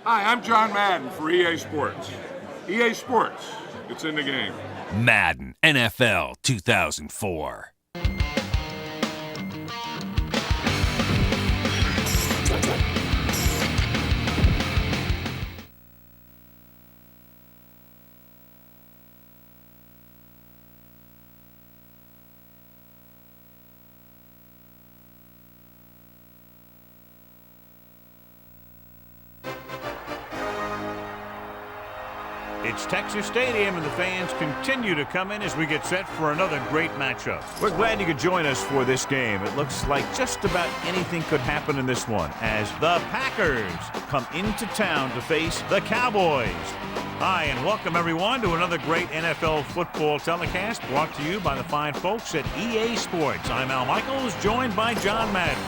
Hi, I'm John Madden for EA Sports. EA Sports, it's in the game. Madden NFL 2004. It's Texas Stadium, and the fans continue to come in as we get set for another great matchup. We're glad you could join us for this game. It looks like just about anything could happen in this one as the Packers come into town to face the Cowboys. Hi, and welcome everyone to another great NFL football telecast brought to you by the fine folks at EA Sports. I'm Al Michaels, joined by John Madden.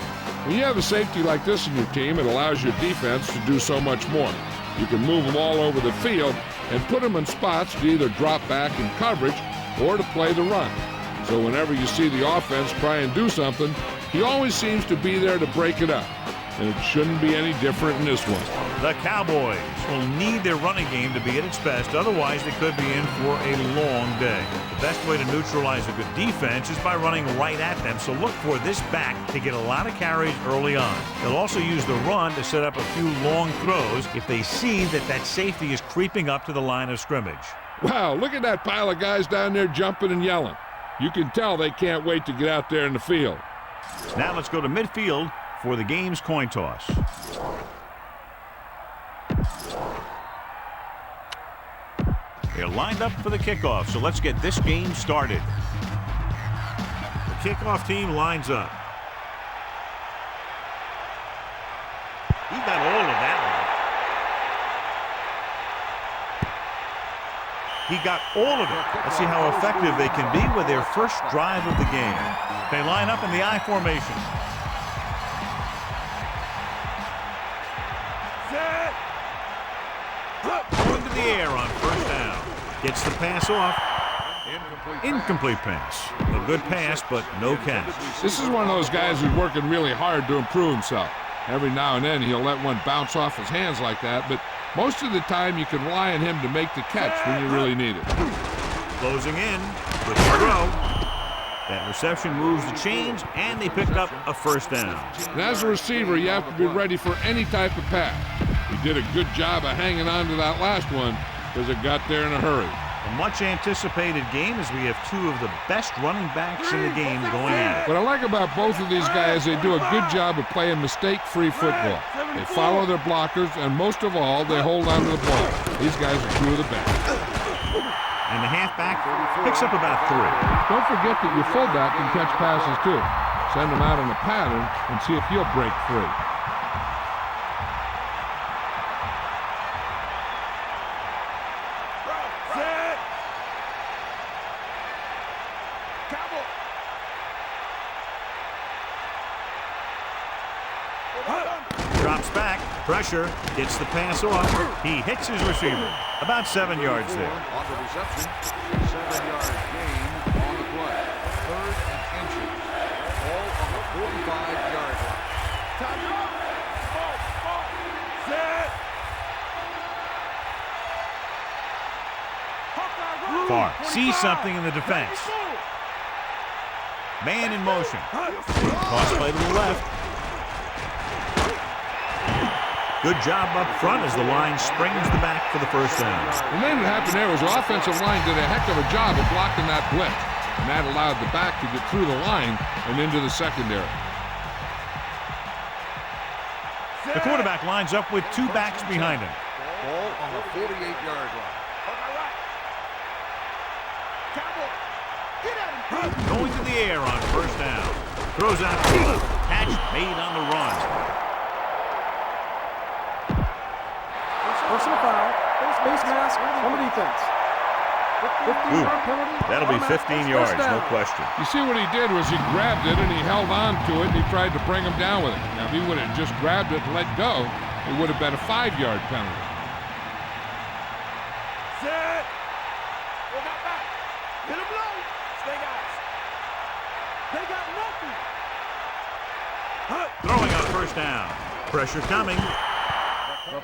When you have a safety like this in your team, it allows your defense to do so much more. You can move them all over the field and put them in spots to either drop back in coverage or to play the run. So whenever you see the offense try and do something, he always seems to be there to break it up. And it shouldn't be any different in this one. The Cowboys will need their running game to be at its best, otherwise they could be in for a long day. The best way to neutralize a good defense is by running right at them, so look for this back to get a lot of carries early on. They'll also use the run to set up a few long throws if they see that safety is creeping up to the line of scrimmage. Wow, look at that pile of guys down there jumping and yelling. You can tell they can't wait to get out there in the field. Now let's go to midfield for the game's coin toss. They're lined up for the kickoff, so let's get this game started. The kickoff team lines up. He got all of that one. He got all of it. Let's see how effective they can be with their first drive of the game. They line up in the I formation. Going to the air on first down. Gets the pass off. Incomplete pass. A good pass, but no catch. This is one of those guys who's working really hard to improve himself. Every now and then he'll let one bounce off his hands like that, but most of the time you can rely on him to make the catch when you really need it. Closing in with the throw. That reception moves the chains, and they pick up a first down. And as a receiver, you have to be ready for any type of pass. He did a good job of hanging on to that last one because it got there in a hurry. A much-anticipated game as we have two of the best running backs in the game going at it. What I like about both of these guys, they do a good job of playing mistake-free football. They follow their blockers, and most of all, they hold on to the ball. These guys are two of the best. And the halfback picks up about 3. Don't forget that your fullback can catch passes too. Send him out on a pattern and see if he'll break free. Drops back, pressure, gets the pass off. He hits his receiver. About 7 yards there. On the reception, 7-yard gain on the play. 3rd and inches. All on the 45-yard line. Far sees something in the defense. Man in motion. Toss play to the left. Good job up front as the line springs the back for the first down. And then what happened there was the offensive line did a heck of a job of blocking that blitz. And that allowed the back to get through the line and into the secondary. The quarterback lines up with 2 backs behind him. Ball on the 48-yard line. Going to the air on first down. Throws out to the left. Catch made on the run. Personal foul, face mask on the defense. That'll be 15 yards, no question. You see what he did was he grabbed it and he held on to it and he tried to bring him down with it. Now if he would have just grabbed it and let go, it would have been a 5-yard penalty. Set. Go back. Hit him low. Stay guys. They got nothing. Throwing on first down. Pressure coming.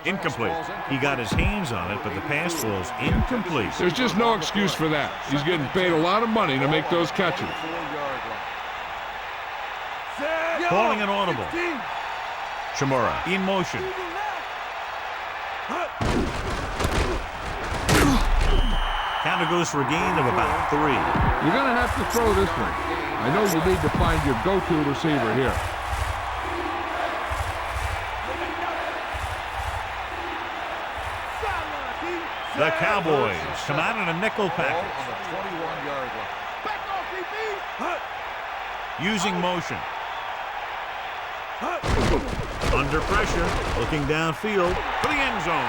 Incomplete. He got his hands on it, but the pass falls incomplete. There's just no excuse for that. He's getting paid a lot of money to make those catches. Calling an audible. Shimura in motion. Counter goes for a gain of about 3. You're going to have to throw this one. I know you need to find your go-to receiver here. The Cowboys come out in a nickel package. On the 21-yard line. Back off, DB. Using motion. Under pressure, looking downfield for the end zone.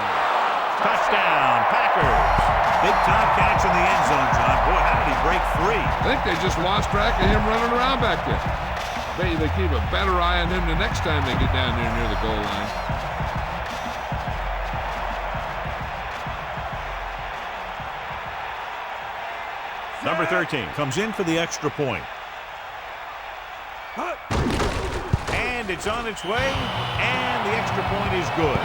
Touchdown, Packers. Big time catch in the end zone, John. Boy, how did he break free? I think they just lost track of him running around back there. I bet you they keep a better eye on him the next time they get down there near the goal line. Number 13 comes in for the extra point. And it's on its way, and the extra point is good.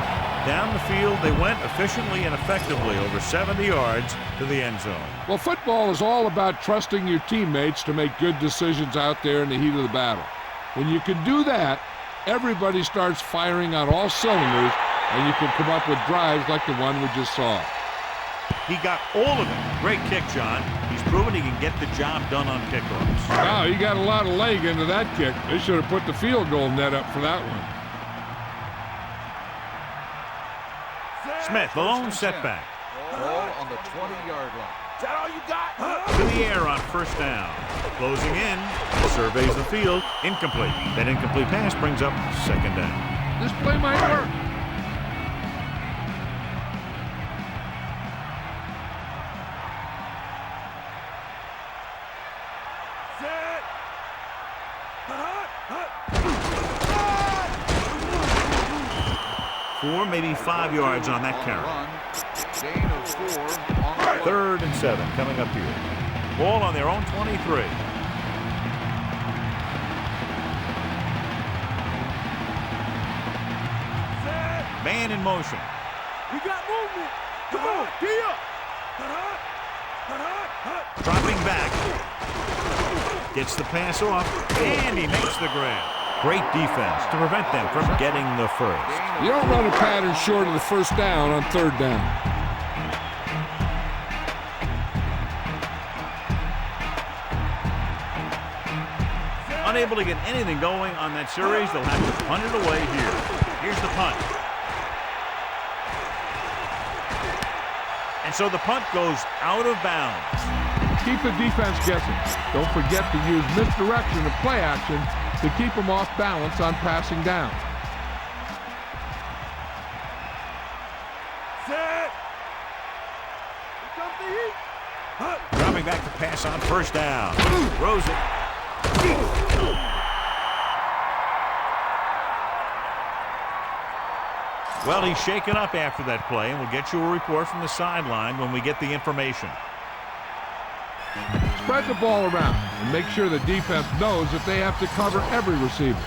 Down the field, they went efficiently and effectively over 70 yards to the end zone. Well, football is all about trusting your teammates to make good decisions out there in the heat of the battle. When you can do that, everybody starts firing on all cylinders, and you can come up with drives like the one we just saw. He got all of it. Great kick, John. He's proven he can get the job done on kickoffs. Wow, he got a lot of leg into that kick. They should have put the field goal net up for that one. Smith, the lone setback. Ball on the 20-yard line. Is that all you got? To the air on first down. Closing in. Surveys the field. Incomplete. That incomplete pass brings up second down. This play might work. Maybe 5 yards on that carry. Gain of 4 on the play. 3rd and 7 coming up here. Ball on their own 23. Man in motion. We got movement. Come on, D up. Dropping back. Gets the pass off, and he makes the grab. Great defense to prevent them from getting the first. You don't run a pattern short of the first down on 3rd down. Unable to get anything going on that series, they'll have to punt it away here. Here's the punt. And so the punt goes out of bounds. Keep the defense guessing. Don't forget to use misdirection of play action to keep them off balance on passing down. Set. Here comes the heat. Dropping back to pass on first down. Throws it. Well, he's shaken up after that play, and we'll get you a report from the sideline when we get the information. Spread the ball around and make sure the defense knows that they have to cover every receiver.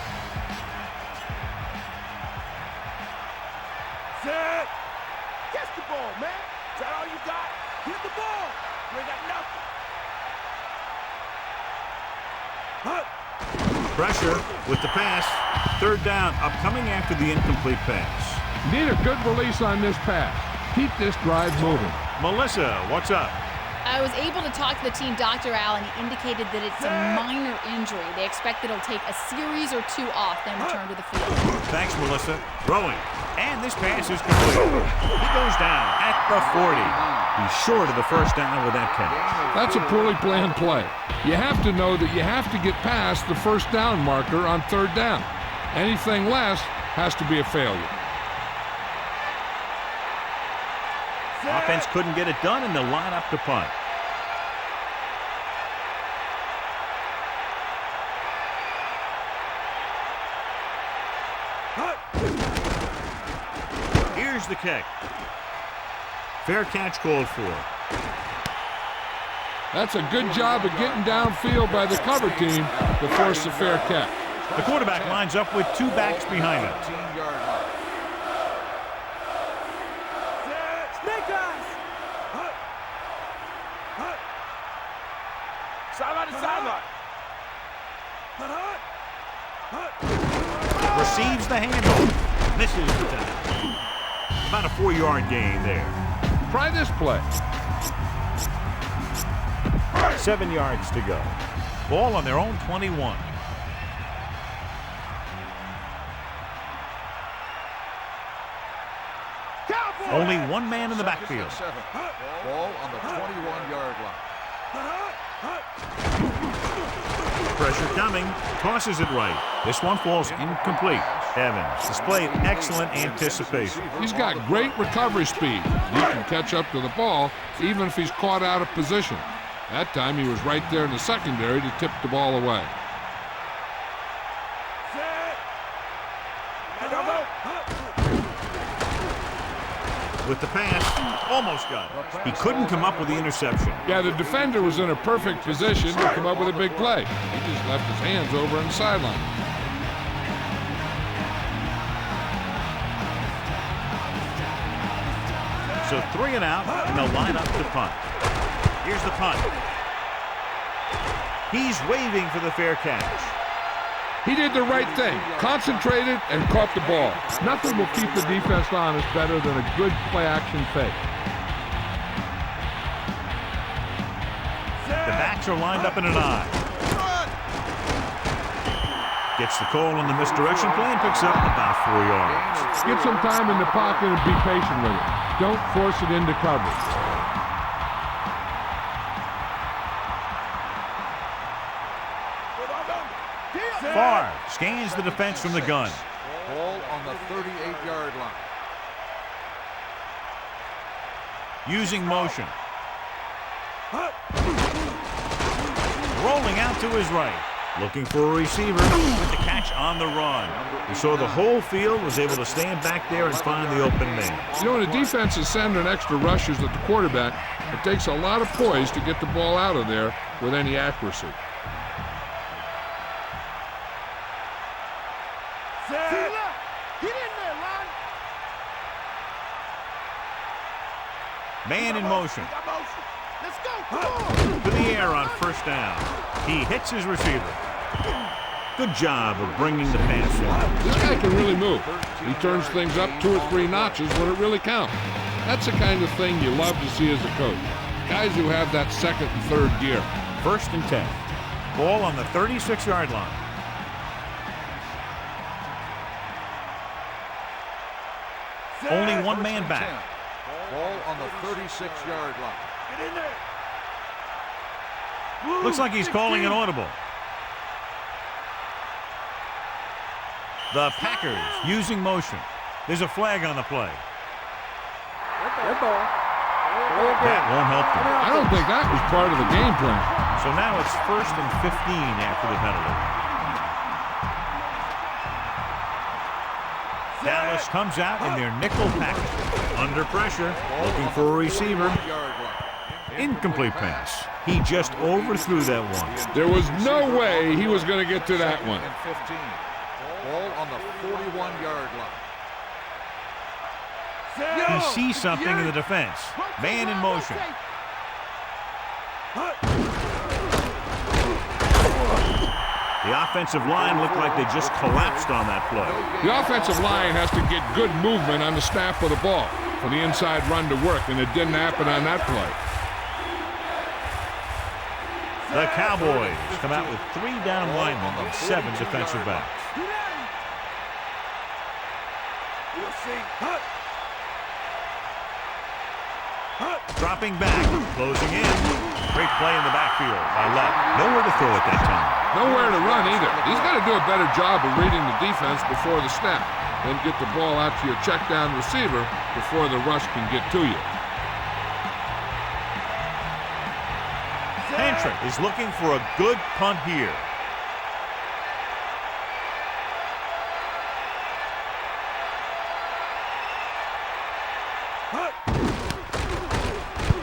Set. Catch the ball, man. Is that all you got? Hit the ball. You ain't got nothing. Pressure with the pass. 3rd down, upcoming after the incomplete pass. Need a good release on this pass. Keep this drive moving. Melissa, what's up? I was able to talk to the team Dr. Al, and he indicated that it's a minor injury. They expect it'll take a series or 2 off, then return to the field. Thanks, Melissa. Throwing. And this pass is complete. He goes down at the 40. He's short of the first down with that catch. That's a poorly planned play. You have to know that you have to get past the first down marker on 3rd down. Anything less has to be a failure. Offense couldn't get it done, and they'll line up to punt. Here's the kick. Fair catch called for. That's a good job of getting downfield by the cover team to force the fair catch. The quarterback lines up with 2 backs behind him. sideline. Receives the handoff. Misses the tackle. About a 4-yard gain there. Try this play. 7 yards to go. Ball on their own 21. Only one man in the backfield. Ball on the 21-yard line. Pressure coming. Tosses it right. This one falls incomplete. Evans displayed excellent anticipation. He's got great recovery speed. He can catch up to the ball even if he's caught out of position. That time he was right there in the secondary to tip the ball away. With the pass, almost got it. He couldn't come up with the interception. Yeah, the defender was in a perfect position to come up with a big play. He just left his hands over on the sideline. So 3 and out, and they'll line up to punt. Here's the punt. He's waving for the fair catch. He did the right thing, concentrated and caught the ball. Nothing will keep the defense honest better than a good play-action fake. The backs are lined up in an eye. Gets the call on the misdirection play and picks up about 4 yards. Get some time in the pocket and be patient with it. Don't force it into coverage. Favre scans the defense from the gun. Ball on the 38-yard line. Using motion. Rolling out to his right. Looking for a receiver with the catch on the run. We saw the whole field was able to stand back there and find the open man. You know, when a defense is sending extra rushers at the quarterback, it takes a lot of poise to get the ball out of there with any accuracy. Man in motion. Let's go. To the air on first down. He hits his receiver. Good job of bringing the pass in. This guy can really move. He turns things up 2 or 3 notches when it really counts. That's the kind of thing you love to see as a coach. Guys who have that second and third gear. 1st and 10. Ball on the 36-yard line. Only one man back. Ball on the 36-yard line. Get in there. Looks like he's calling an audible. The Packers using motion. There's a flag on the play. That won't help them. I don't think that was part of the game plan. So now it's 1st and 15 after the penalty. Dallas comes out in their nickel package. Under pressure, looking for a receiver. Incomplete pass. He just overthrew that one. There was no way he was going to get to that one. 15. Ball on the 41-yard line. He sees something in the defense. Man in motion. The offensive line looked like they just collapsed on that play. The offensive line has to get good movement on the snap of the ball for the inside run to work, and it didn't happen on that play. The Cowboys come out with 3 down linemen and 7 defensive backs. Dropping back, closing in. Great play in the backfield by Lett. Nowhere to throw at that time. Nowhere to run either. He's got to do a better job of reading the defense before the snap. Then get the ball out to your check down receiver before the rush can get to you. Patrick is looking for a good punt here.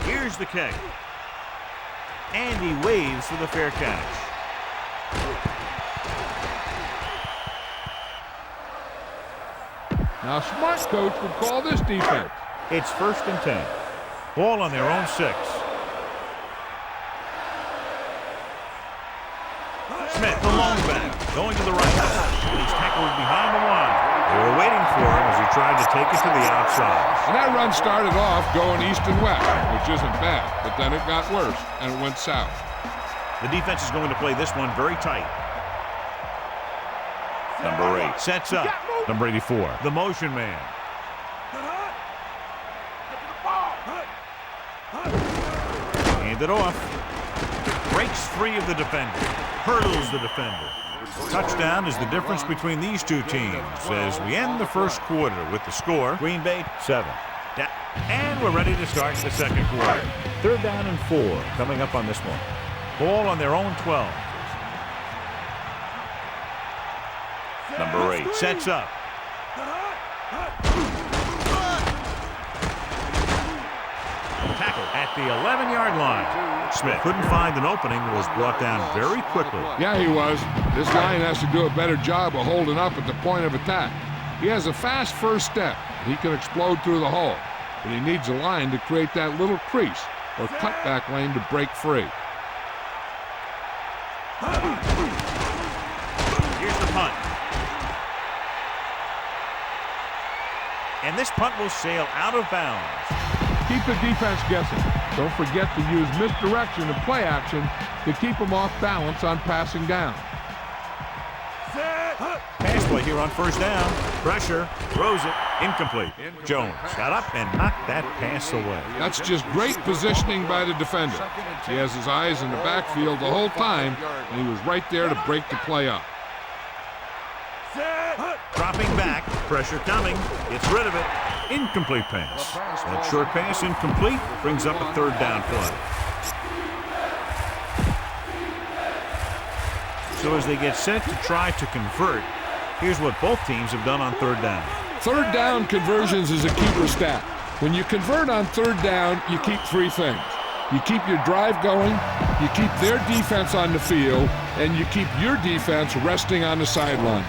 Here's the kick. And he waves for the fair catch. Now, a smart coach would call this defense. It's 1st and 10. Ball on their own 6. Going to the right. He's tackled behind the line. They were waiting for him as he tried to take it to the outside. And that run started off going east and west, which isn't bad, but then it got worse, and it went south. The defense is going to play this one very tight. Number 8 sets up. Number 84, the motion man. Hand it off. Breaks free of the defender. Hurdles the defender. Touchdown is the difference between these two teams as we end the first quarter with the score. Green Bay 7. And we're ready to start the second quarter. 3rd down and 4 coming up on this one. Ball on their own 12. Number 8 sets up. Tackle at the 11-yard line. Smith couldn't find an opening and was brought down very quickly. Yeah, he was. This line has to do a better job of holding up at the point of attack. He has a fast first step. He can explode through the hole, but he needs a line to create that little crease or cutback lane to break free. Here's the punt. And this punt will sail out of bounds. Keep the defense guessing. Don't forget to use misdirection and play action to keep them off balance on passing down. Pass play here on 1st down. Pressure. Throws it. Incomplete. Jones got up and knocked that pass away. That's just great positioning by the defender. He has his eyes in the backfield the whole time, and he was right there to break the play up. Dropping back. Pressure coming. Gets rid of it. Incomplete pass. That short pass incomplete brings up a 3rd down play. So as they get set to try to convert, here's what both teams have done on 3rd down. 3rd down conversions is a keeper stat. When you convert on 3rd down, you keep 3 things. You keep your drive going, you keep their defense on the field, and you keep your defense resting on the sideline.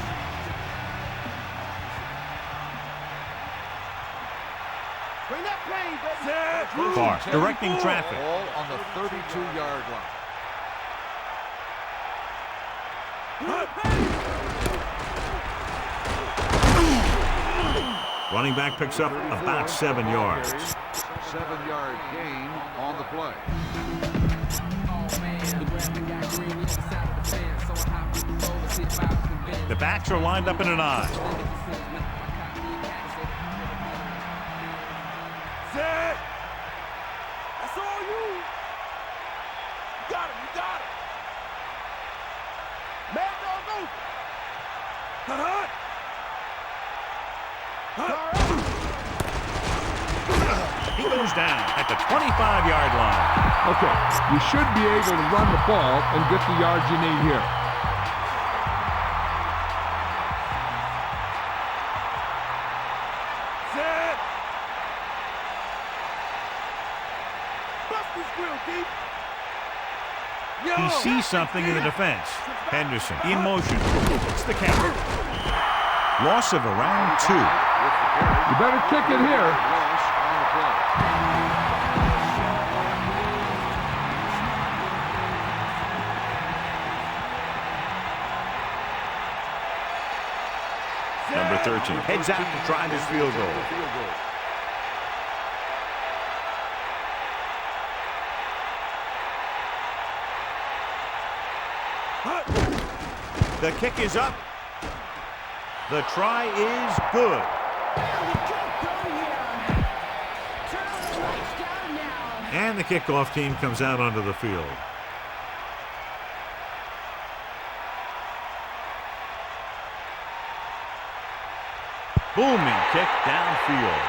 Carr directing traffic. Ball on the 32-yard line. Running back picks up about 7 yards. 7-yard gain on the play. The backs are lined up in an I. That's all you. You got him. You got him. Man, don't go. He goes down at the 25-yard line. Okay, you should be able to run the ball and get the yards you need here. Set. Bust this grill, deep. He sees something in the defense. Henderson in motion. It's the count. Loss of around 2. You better kick it here. Loss on the play. Number 13 heads out to try this field goal. The kick is up. The try is good. And the kickoff team comes out onto the field. Booming kick downfield.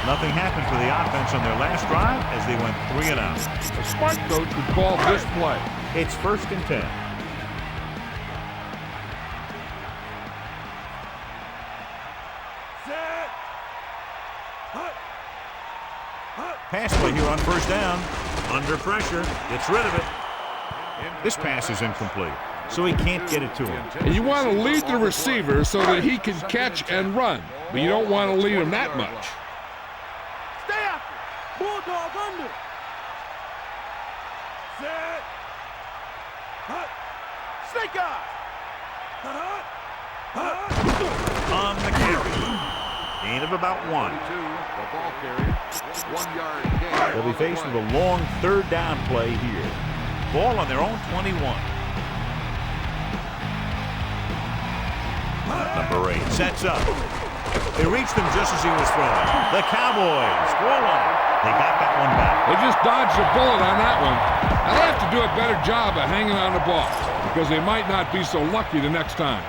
Nothing happened for the offense on their last drive as they went 3 and out. A smart coach would call this play. It's 1st and 10. Pass play here on 1st down. Under pressure. Gets rid of it. This pass is incomplete, so he can't get it to him. And you want to lead the receiver so that he can catch and run, but you don't want to lead him that much. Stay after. Bulldog under. On the carry. Gain of about 1. The ball carrier. 1 yard gain. They'll be faced with a long third down play here. Ball on their own 21. Number 8 sets up. They reached him just as he was throwing. The Cowboys score on it. They got that one back. They just dodged a bullet on that one. Now they have to do a better job of hanging on the ball because they might not be so lucky the next time.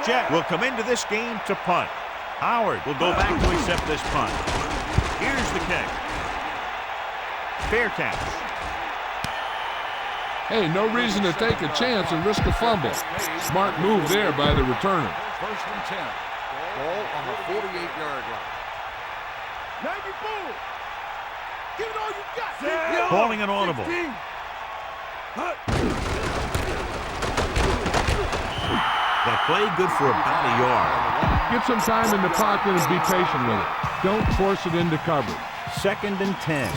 Jet will come into this game to punt. Howard will go back to accept this punt. Here's the kick. Fair catch. Hey, no reason to take a chance and risk a fumble. Smart move there by the returner. First and 10. Ball on the 48-yard line. 94. Give it all you got. Calling an audible. That play good for about a yard. Get some time in the pocket and be patient with it. Don't force it into coverage. 2nd and 10.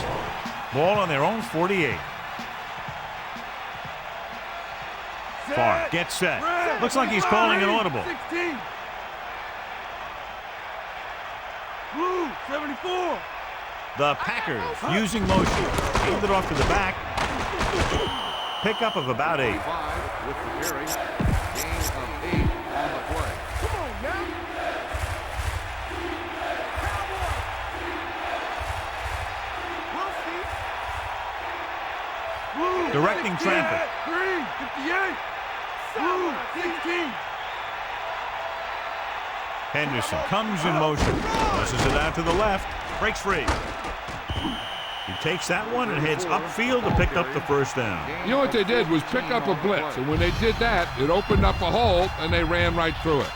Ball on their own 48. Favre gets set. Looks like he's calling an audible. 16. Blue, 74. The Packers using motion. Hand it off to the back. Pickup of about 8. 5 with the carry. Gain of 8 on the play. Come on now. Blue, Directing 16. traffic. 58. Blue, 16. Henderson comes in motion. Pushes it out to the left. Breaks free. He takes that one and heads upfield to pick up the first down. You know what they did was pick up a blitz, and when they did that, it opened up a hole, and they ran right through it.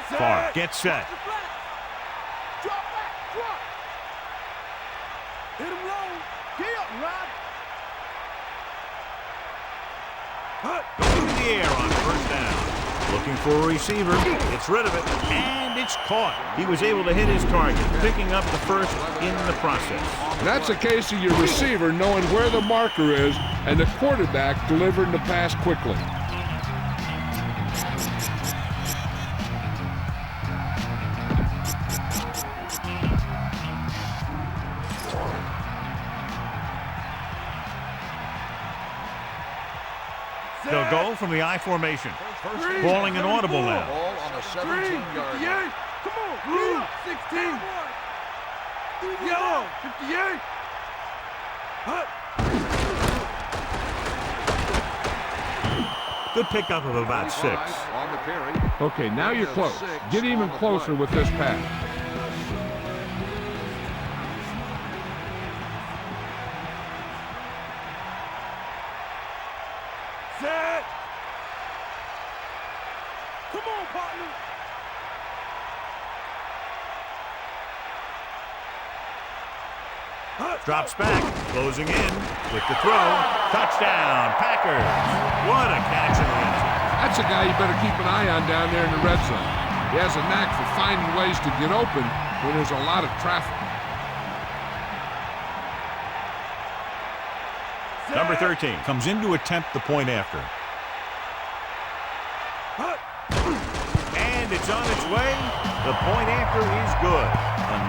Favre gets set. Drop back, drop. Hit him low. Get up, Rod. Going to the air on first down. Looking for a receiver. Gets rid of it. And it's caught. He was able to hit his target, picking up the first in the process. That's a case of your receiver knowing where the marker is and the quarterback delivering the pass quickly. They'll go from the I formation. Calling an audible now. Ball on the 17-yard line. Come on, blue, 16. Yellow, 58. Good pickup of about 6. On the carry. Okay, now you're close. Get even closer with this pass. Set. Come on, partner. Drops back, closing in with the throw. Touchdown, Packers. What a catch in the end zone. That's a guy you better keep an eye on down there in the red zone. He has a knack for finding ways to get open when there's a lot of traffic. Number 13 comes in to attempt the point after. And it's on its way. The point after is good.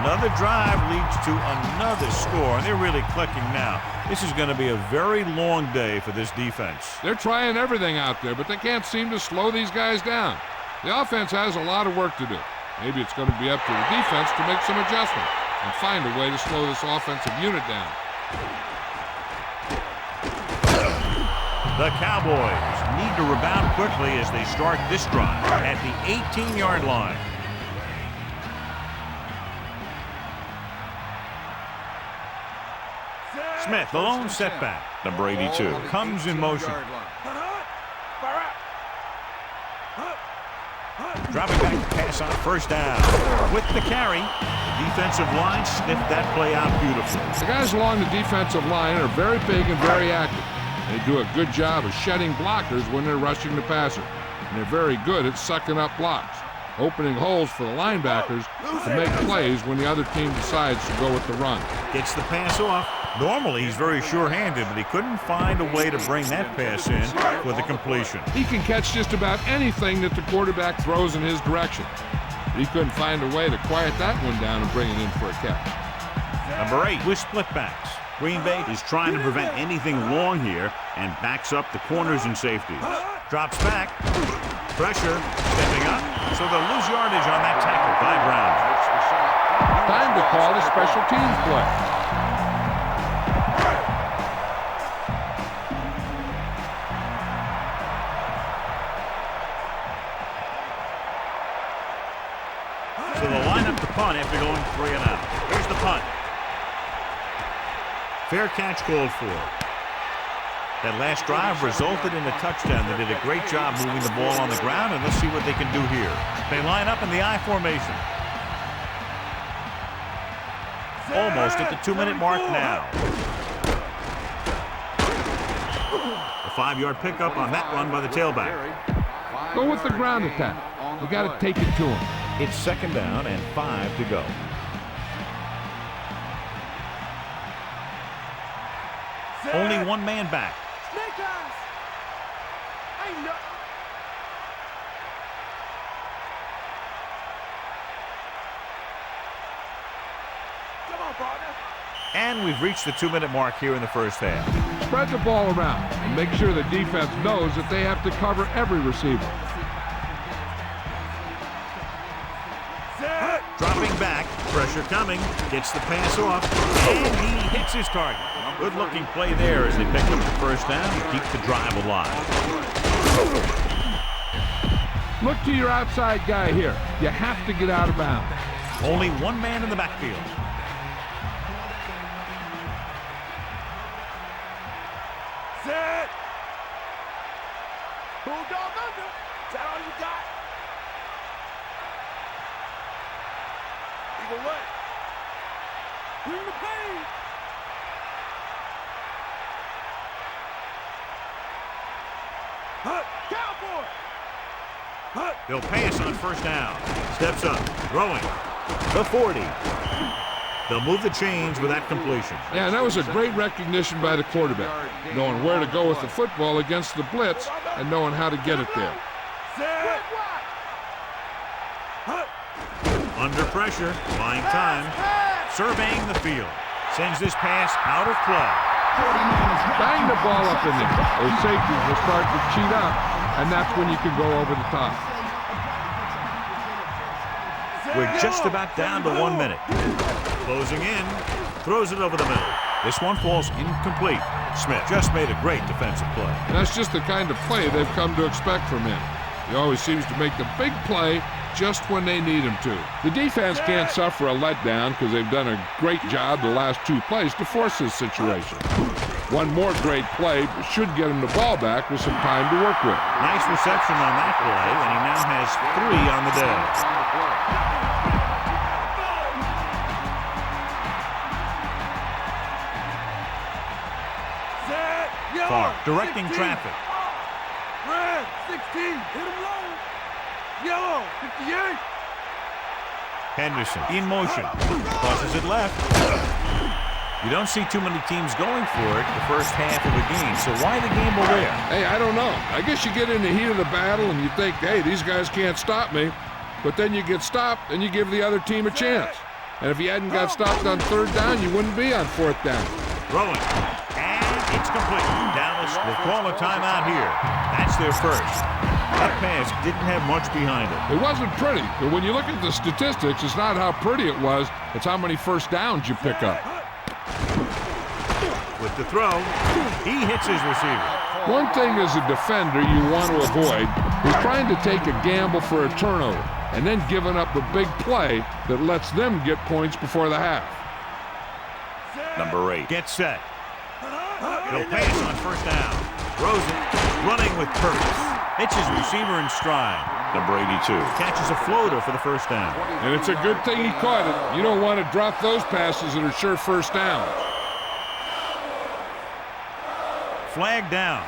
Another drive leads to another score, and they're really clicking now. This is going to be a very long day for this defense. They're trying everything out there, but they can't seem to slow these guys down. The offense has a lot of work to do. Maybe it's going to be up to the defense to make some adjustments and find a way to slow this offensive unit down. The Cowboys need to rebound quickly as they start this drive at the 18-yard line. Smith, the lone setback. Number 82 comes in motion. Dropping back to pass on first down. With the carry, the defensive line sniffed that play out beautifully. The guys along the defensive line are very big and very active. They do a good job of shedding blockers when they're rushing the passer. And they're very good at sucking up blocks. opening holes for the linebackers to make plays when the other team decides to go with the run. Gets the pass off. Normally, he's very sure-handed, but he couldn't find a way to bring that pass in for the completion. He can catch just about anything that the quarterback throws in his direction. He couldn't find a way to quiet that one down and bring it in for a catch. Number 8 with split backs. Green Bay is trying to prevent anything long here and backs up the corners and safeties. Drops back. Pressure. Stepping up. So they'll lose yardage on that tackle by Brown. Time to call a special teams play. So they'll line up the punt after going 3 and out. Here's the punt. Fair catch called for. That last drive resulted in a touchdown. They did a great job moving the ball on the ground, and let's see what they can do here. They line up in the I formation. Almost at the 2-minute mark now. A 5-yard pickup on that run by the tailback. Go with the ground attack. You got to take it to him. It's 2nd down and 5 to go. Only one man back. Snake eyes. Ain't no. Come on, partner. And we've reached the 2-minute mark here in the first half. Spread the ball around and make sure the defense knows that they have to cover every receiver. Dropping back, pressure coming, gets the pass off, and he hits his target. Good-looking play there as they pick up the first down and keep the drive alive. Look to your outside guy here. You have to get out of bounds. Only one man in the backfield. Set. Bulldog under. Is that all you got? Either way. Bring the pain. Cowboy. They'll pass on first down. Steps up, throwing. The 40. They'll move the chains with that completion. Yeah, and that was a great recognition by the quarterback, knowing where to go with the football against the blitz and knowing how to get it there. Under pressure, buying time, surveying the field. Sends this pass out of play. Bang the ball up in there. Those safeties will start to cheat up, and that's when you can go over the top. We're just about down to 1 minute. Closing in, throws it over the middle. This one falls incomplete. Smith just made a great defensive play. And that's just the kind of play they've come to expect from him. He always seems to make the big play just when they need him to. The defense can't suffer a letdown because they've done a great job the last 2 plays to force this situation. One more great play should get him the ball back with some time to work with. Nice reception on that play, and he now has 3 on the day. Favre directing 16. traffic. Red, 16, hit him low. Yellow, 58. Henderson in motion. Tosses it left. You don't see too many teams going for it the first half of a game, so why the gamble there? Hey, I don't know. I guess you get in the heat of the battle and you think, hey, these guys can't stop me. But then you get stopped and you give the other team a chance. And if you hadn't got stopped on 3rd down, you wouldn't be on 4th down. Throwing. It's complete. Dallas will call a timeout here. That's their first. That pass didn't have much behind it. It wasn't pretty, but when you look at the statistics, it's not how pretty it was, it's how many first downs you pick up. With the throw, he hits his receiver. One thing as a defender you want to avoid is trying to take a gamble for a turnover and then giving up a big play that lets them get points before the half. Number 8. Get set. He'll pass on first down. Throws it. Running with purpose. Hits his receiver in stride. Number 82. Catches a floater for the first down. And it's a good thing he caught it. You don't want to drop those passes that are sure first downs. Flag down.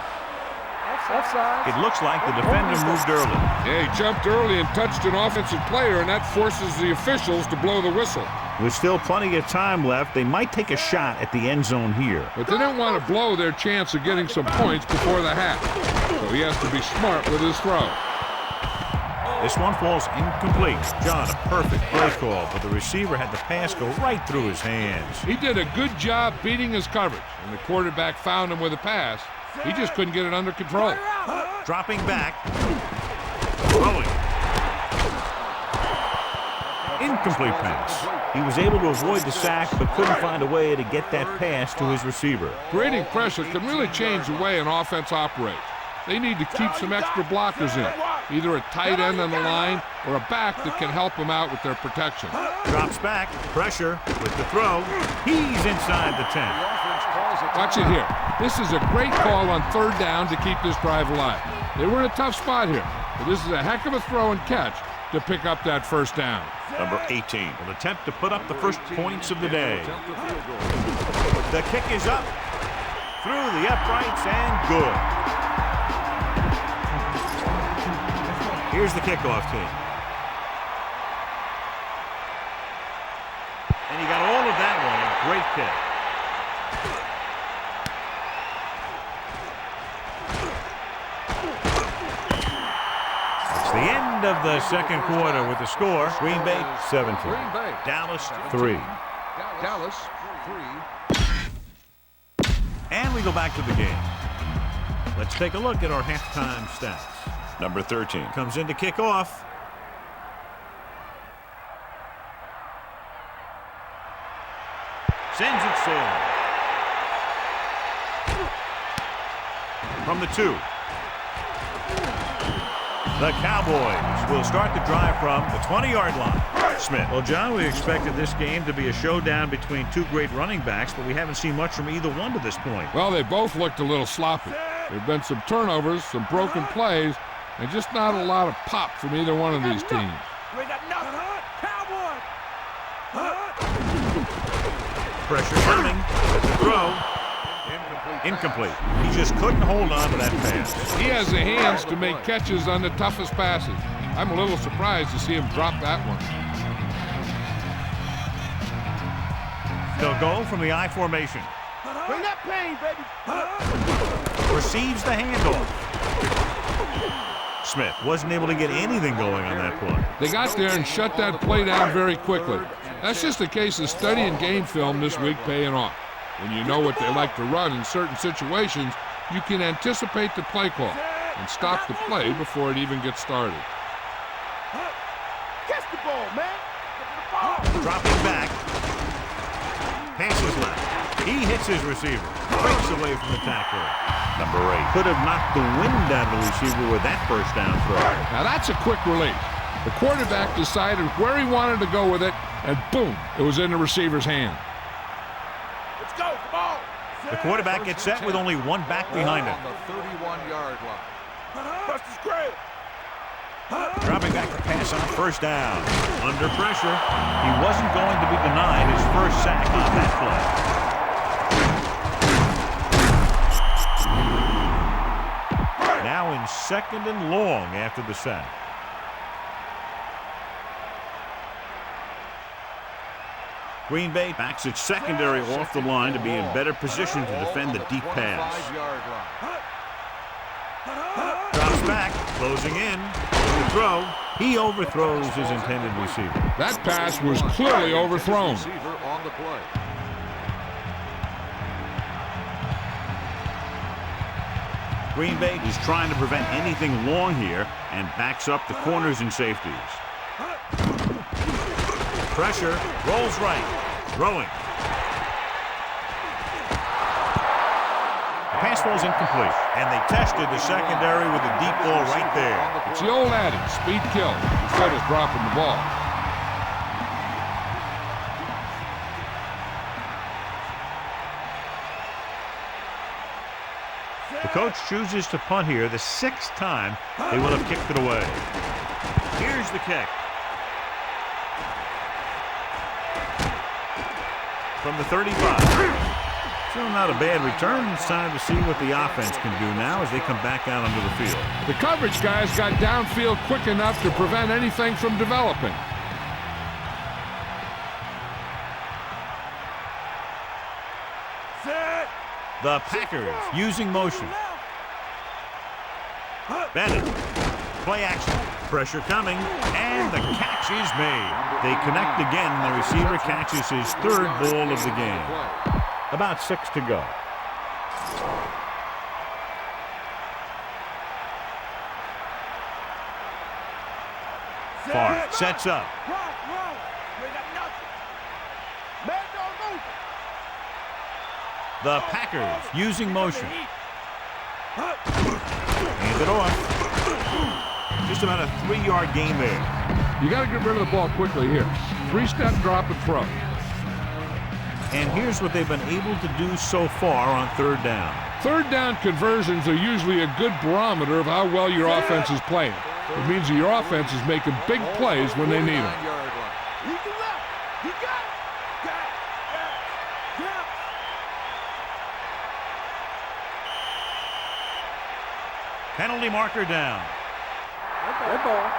Offside. It looks like the defender moved early. Yeah, he jumped early and touched an offensive player, and that forces the officials to blow the whistle. With still plenty of time left, they might take a shot at the end zone here. But they don't want to blow their chance of getting some points before the half. So he has to be smart with his throw. This one falls incomplete. John, a perfect play call, but the receiver had the pass go right through his hands. He did a good job beating his coverage, and the quarterback found him with a pass. He just couldn't get it under control. Dropping back. Throwing. Incomplete pass. He was able to avoid the sack, but couldn't find a way to get that pass to his receiver. Creating pressure can really change the way an offense operates. They need to keep some extra blockers in, either a tight end on the line or a back that can help them out with their protection. Drops back, pressure with the throw. He's inside the 10. Watch it here. This is a great call on third down to keep this drive alive. They were in a tough spot here, but this is a heck of a throw and catch to pick up that first down. Number 18 will attempt to put up the first points of the day. The kick is up, through the uprights, and good. Here's the kickoff team. And he got all of that one. A great kick. It's the end of the second quarter with the score. Green Bay 7-3. Dallas 3. Dallas 3. And we go back to the game. Let's take a look at our halftime stats. Number 13 comes in to kick off. Sends it sailing. From the 2. The Cowboys will start the drive from the 20-yard line. Smith. Well, John, we expected this game to be a showdown between two great running backs, but we haven't seen much from either one to this point. Well, they both looked a little sloppy. There have been some turnovers, some broken plays, and just not a lot of pop from either one of these teams. We got nothing. Cowboy. Pressure coming. The throw. Incomplete. He just couldn't hold on to that pass. He has the hands to make catches on the toughest passes. I'm a little surprised to see him drop that one. They'll go from the I formation. Bring that pain, baby. Receives the handoff. Smith wasn't able to get anything going on that play. They got there and shut that play down very quickly. That's just a case of studying game film this week paying off. When you know what they like to run in certain situations, you can anticipate the play call and stop the play before it even gets started. Catch the ball, man. Dropping back. Passes left. He hits his receiver. Breaks away from the tackler. Number 8 could have knocked the wind out of the receiver with that first down throw. Now that's a quick release. The quarterback decided where he wanted to go with it, and boom, it was in the receiver's hand. Let's go. Come on. The quarterback gets set with only one back behind him. On the 31-yard line. Bust his grave. Dropping back to pass on first down. Under pressure. He wasn't going to be denied his first sack on that play. Now in second and long after the sack. Green Bay backs its secondary off the line to be in better position to defend the deep pass. 25-yard line. Drops back, closing in. The throw. He overthrows his intended receiver. That pass was clearly overthrown. Receiver on the play. Green Bay is trying to prevent anything long here and backs up the corners and safeties. Pressure, rolls right, throwing. The pass falls incomplete, and they tested the secondary with a deep ball right there. It's the old adage, speed kills, instead of dropping the ball. The coach chooses to punt here the 6th time they will have kicked it away. Here's the kick. From the 35. Still not a bad return. It's time to see what the offense can do now as they come back out onto the field. The coverage guys got downfield quick enough to prevent anything from developing. Set. The Packers using motion. Bennett. Play action. Pressure coming. And the catch is made. They connect again. The receiver catches his third ball of the game. About 6 to go. Favre sets up. The Packers using motion. Hand it off. Just about a 3-yard gain there. You got to get rid of the ball quickly here. 3-step drop and throw. And here's what they've been able to do so far on third down. Third down conversions are usually a good barometer of how well your offense is playing. It means that your offense is making big plays when they need them. Penalty marker down. Red ball.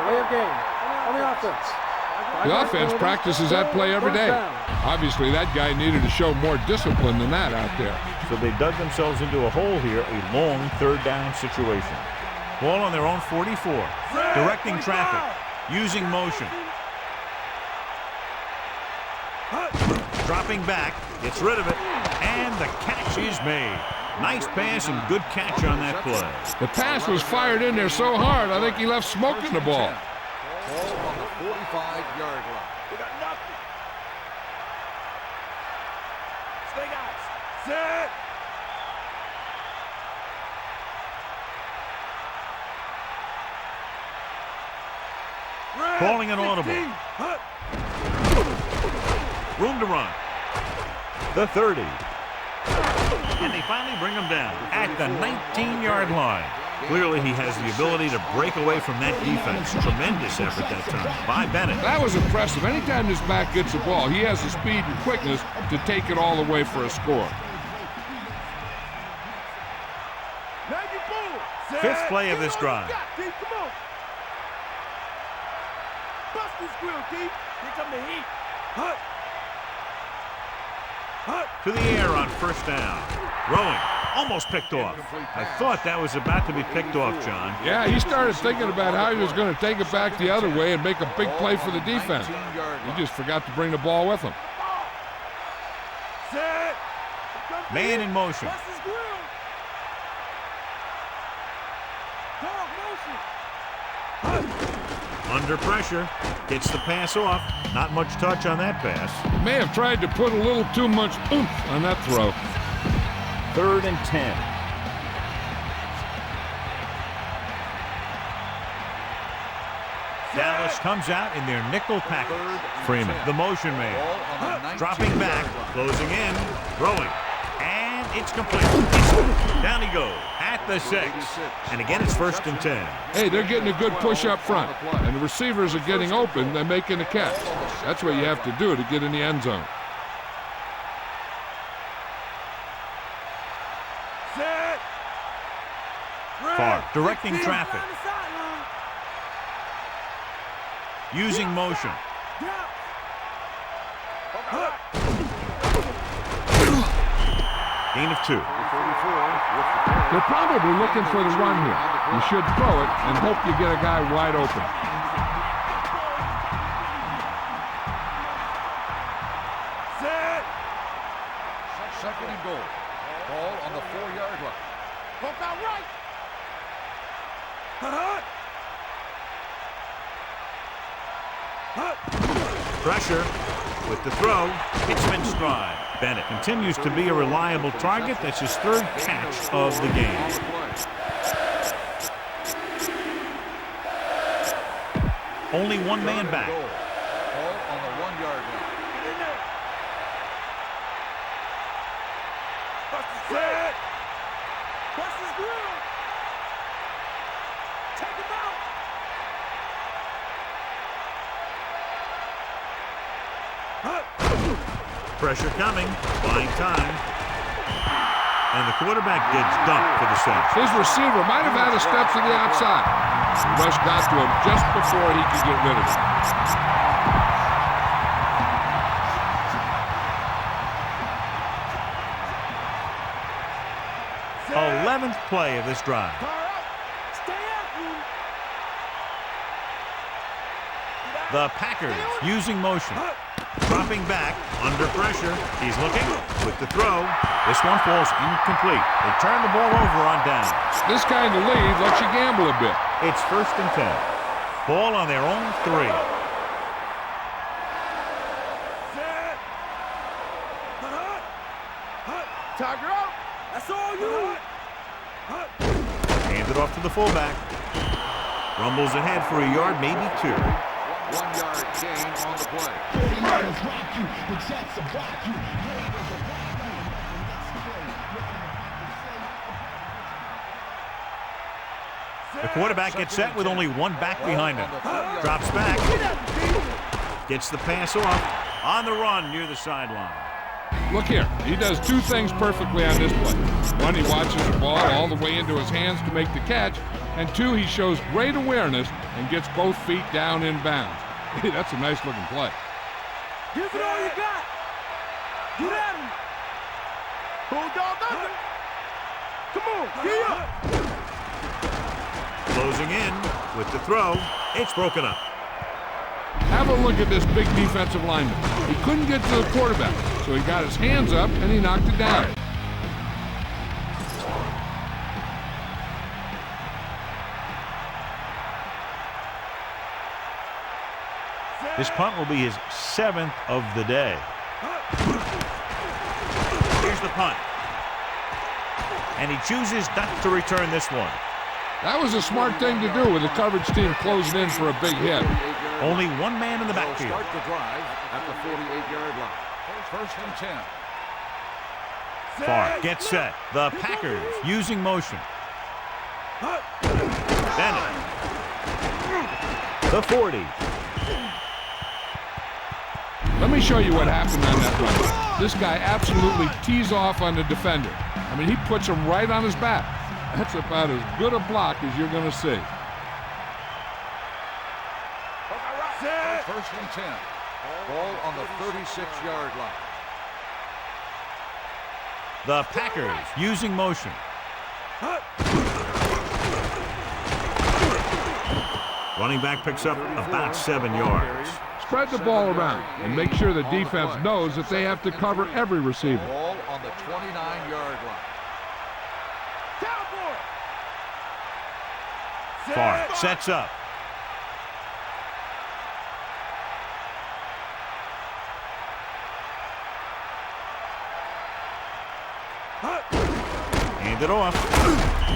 Delay of game. On the offense. The offense practices that play every day. Obviously, that guy needed to show more discipline than that out there. So they dug themselves into a hole here, a long third down situation. Ball on their own 44. Directing traffic. Using motion. Dropping back. Gets rid of it. And the catch is made. Nice pass and good catch on that play. The pass was fired in there so hard, I think he left smoke in the ball. Ball on the 45-yard line. We got nothing. Stay guys. Set. Calling an audible. Room to run. The 30. And they finally bring him down at the 19-yard line. Clearly, he has the ability to break away from that defense. Tremendous effort that time by Bennett. That was impressive. Anytime this back gets the ball, he has the speed and quickness to take it all the way for a score. Fifth play of this drive. Bust this grill, D. Here come the heat. To the air on first down. Rowing. Almost picked off. I thought that was about to be picked off, John. Yeah, he started thinking about how he was going to take it back the other way and make a big play for the defense. He just forgot to bring the ball with him. Man in motion. Under pressure. Gets the pass off. Not much touch on that pass. May have tried to put a little too much oomph on that throw. 3rd and 10. Dallas comes out in their nickel package. Freeman, the motion man. Dropping back, closing in, throwing. And it's complete. Down he goes at the 6. And again, it's 1st and 10. Hey, they're getting a good push up front. And the receivers are getting open. They're making a catch. That's what you have to do to get in the end zone. Favre directing traffic. Using motion. Gain of 2. They're probably looking for the run here. You should throw it and hope you get a guy wide open. Second and goal. Ball on the 4-yard line. Poke out right. Pressure with the throw. Hits him in stride. Bennett continues to be a reliable target. That's his 3rd catch of the game. Only one man back. Ball on the 1-yard line. Set. Bust his grill. Take him out. Pressure coming, buying time. And the quarterback gets dumped for the sack. His receiver might have had a step to the outside. The rush got to him just before he could get rid of it. 11th play of this drive. The Packers using motion. Dropping back, under pressure. He's looking with the throw. This one falls incomplete. They turn the ball over on down. This kind of lead lets you gamble a bit. It's 1st and 10. Ball on their own 3. Tiger out. That's all you. Hands it off to the fullback. Rumbles ahead for a yard, maybe 2. 1 yard gain on the play. The quarterback gets set with only one back behind him. Drops back. Gets the pass off. On the run near the sideline. Look here. He does 2 things perfectly on this play. 1, he watches the ball all the way into his hands to make the catch. And 2, he shows great awareness and gets both feet down in bounds. Hey, that's a nice looking play. Give it all you got. Get at him. Bulldog nothing. Come on, get up. Closing in with the throw. It's broken up. Have a look at this big defensive lineman. He couldn't get to the quarterback, so he got his hands up and he knocked it down. This punt will be his 7th of the day. Here's the punt. And he chooses not to return this one. That was a smart thing to do with the coverage team closing in for a big hit. Only one man in the backfield. Start the drive at the 48-yard line. 1st and 10. Favre gets set. The Packers using motion. Bennett. The 40. Let me show you what happened on that run. This guy absolutely tees off on the defender. I mean, he puts him right on his back. That's about as good a block as you're going to see. 1st and 10. Ball on the 36-yard line. The Packers using motion. Running back picks up about 7 yards. Spread the ball around and make sure the defense knows that they have to cover every receiver. Ball on the 29-yard line. Favre sets up. Hand it off.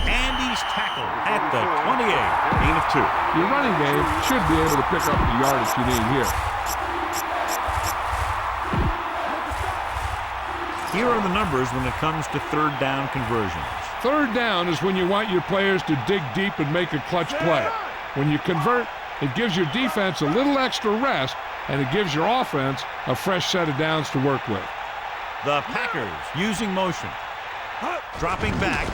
And he's tackled at the 28. Gain of 2. Your running game should be able to pick up the yardage you need here. Here are the numbers when it comes to 3rd down conversions. 3rd down is when you want your players to dig deep and make a clutch play. When you convert, it gives your defense a little extra rest, and it gives your offense a fresh set of downs to work with. The Packers using motion. Dropping back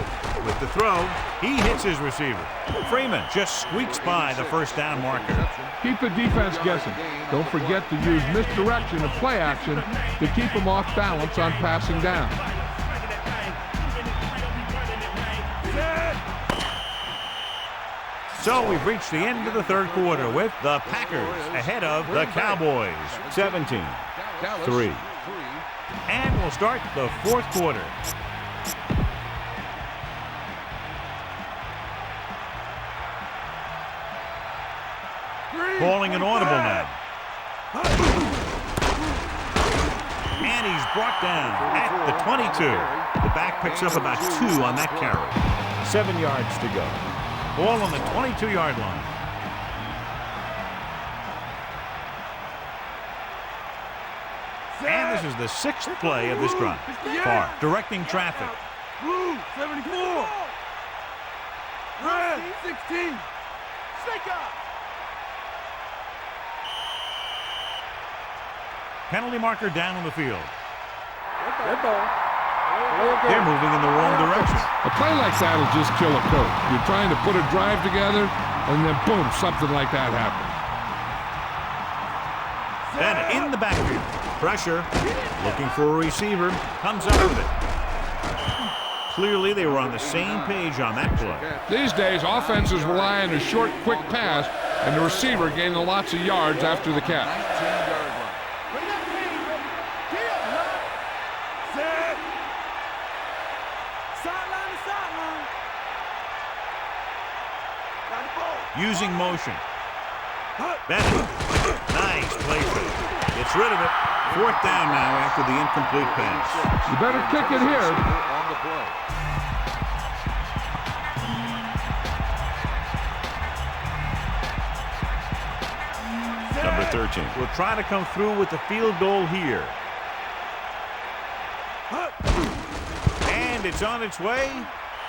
with the throw. He hits his receiver. Freeman just squeaks by the 1st down marker. Keep the defense guessing. Don't forget to use misdirection and play action to keep them off balance on passing down. So we've reached the end of the 3rd quarter with the Packers ahead of the Cowboys, 17-3. And we'll start the 4th quarter. Calling an audible now. And he's brought down at the 22. The back picks up about 2 on that carry. 7 yards to go. Ball on the 22-yard line. And this is the 6th play of this drive. Favre directing traffic. Blue, 74. Red, 16. Snake up. Penalty marker down on the field. Red ball. Delay of game. They're moving in the wrong direction. A play like that will just kill a coach. You're trying to put a drive together, and then boom, something like that happens. Then in the backfield. Pressure. Looking for a receiver. Comes up with it. Clearly, they were on the same page on that play. These days, offenses rely on a short, quick pass, and the receiver gaining lots of yards after the catch. 19-yard line. Set. Sideline to sideline. Got the ball. Using motion. Bennett. Nice play fake. Gets rid of it. 4th down now after the incomplete pass. You better kick it here. On the play. Number 13 will try to come through with the field goal here. And it's on its way.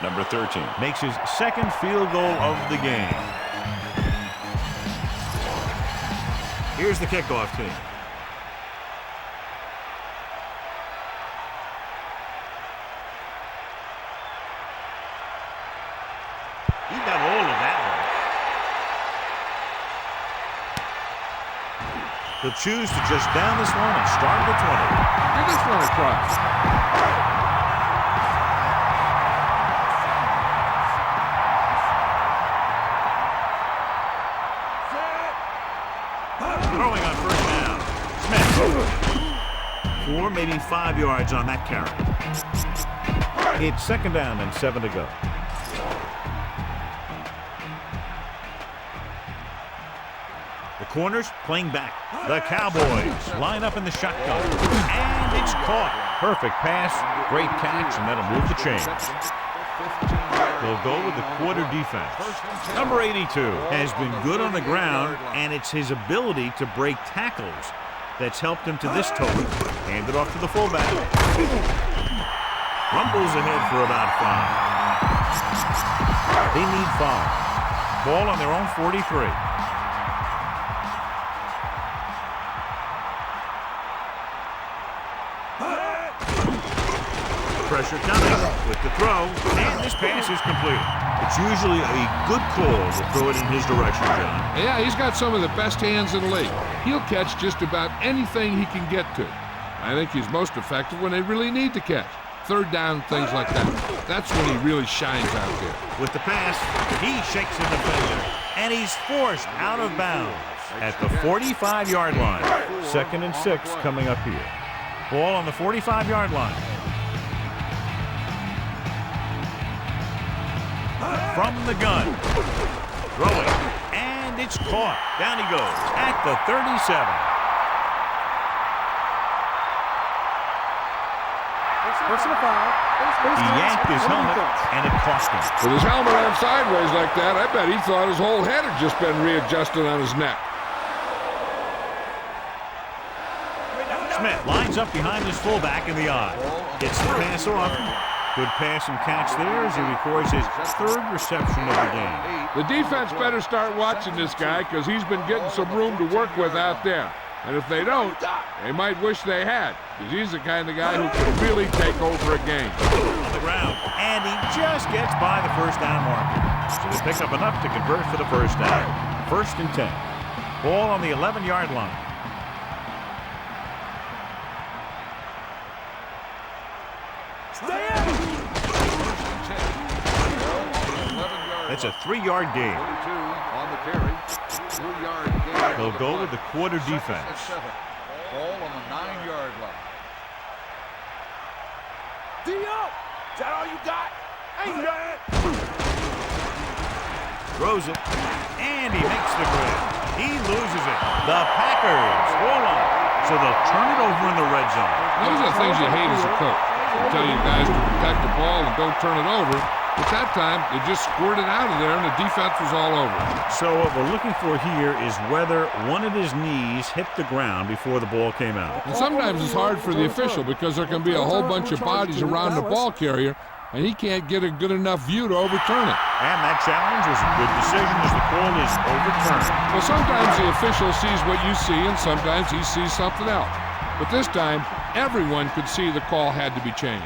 Number 13 makes his 2nd field goal of the game. Here's the kickoff team. He got all of that one. He'll choose to just down this one and start at the 20. Give this one a try. Throwing on 1st down. Smith. 4, maybe 5 yards on that carry. It's 2nd down and 7 to go. The corners playing back. The Cowboys line up in the shotgun. And it's caught. Perfect pass. Great catch, and that'll move the chains. They'll go with the quarter defense. Number 82 has been good on the ground, and it's his ability to break tackles that's helped him to this total. Hand it off to the fullback. Rumbles ahead for about 5. They need 5. Ball on their own 43. Pressure coming with the throw, and this pass is complete. It's usually a good call to throw it in his direction, John. Yeah, he's got some of the best hands in the league. He'll catch just about anything he can get to. I think he's most effective when they really need to catch. 3rd down, things like that. That's when he really shines out there. With the pass, he shakes the defender, and he's forced out of bounds at the 45-yard line. 2nd and 6 coming up here. Ball on the 45-yard line. From the gun. Throwing. And it's caught. Down he goes at the 37. First and 5. He yanked his helmet, and it cost him. With his helmet on sideways like that, I bet he thought his whole head had just been readjusted on his neck. Smith lines up behind his fullback in the eye. Gets the pass off. Good pass and catch there as he records his 3rd reception of the game. The defense better start watching this guy because he's been getting some room to work with out there. And if they don't, they might wish they had, because he's the kind of guy who can really take over a game. On the ground, and he just gets by the 1st down marker. So they pick up enough to convert for the 1st down. 1st and 10. Ball on the 11-yard line. That's a 3-yard gain. 42 on the carry. 2-yard gain. They'll go with the quarter defense. Ball on the 9-yard line. D.O. Is that all you got? Ain't that? Throws it, and he makes the grab. He loses it. The Packers hold on. So they'll turn it over in the red zone. Those are the things you hate as a coach. They tell you guys to protect the ball and don't turn it over. At that time, they just squirted out of there, and the defense was all over. So what we're looking for here is whether one of his knees hit the ground before the ball came out. And sometimes it's hard for the official because there can be a whole bunch of bodies around the ball carrier, and he can't get a good enough view to overturn it. And that challenge was a good decision as the call is overturned. Well, sometimes the official sees what you see, and sometimes he sees something else. But this time, everyone could see the call had to be changed.